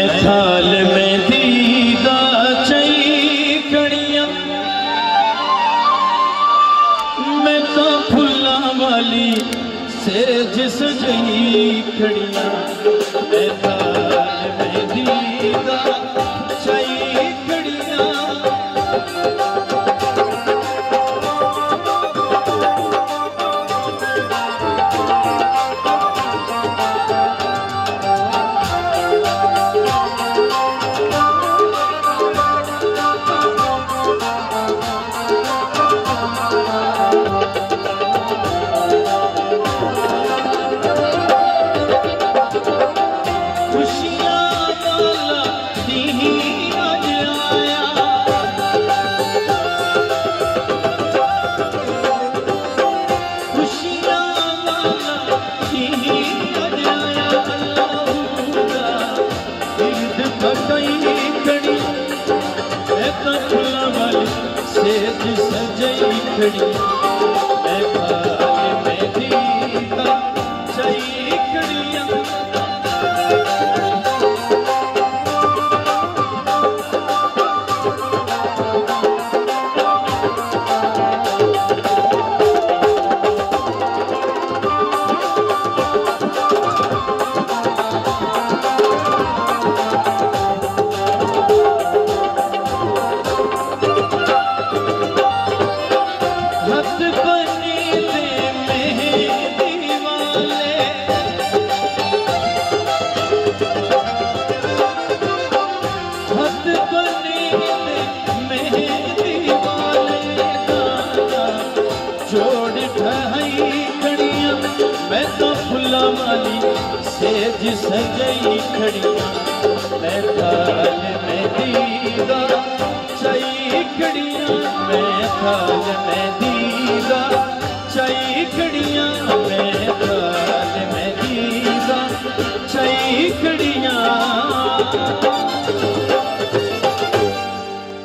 मैं थाल में दीदा चई कड़िया, मैं तो फुल्ला वाली सेज सजई खड़िया। मैं थाल में दीदा चई कड़िया, सेज सजई खड़ी। मैं थाल में दीदा चई खड़िया, मैं तो फुल्ला वाली सेज सजई खड़िया। मैं थाल में दीदा चई खड़िया, मैं थाल में दीदा चई खड़िया।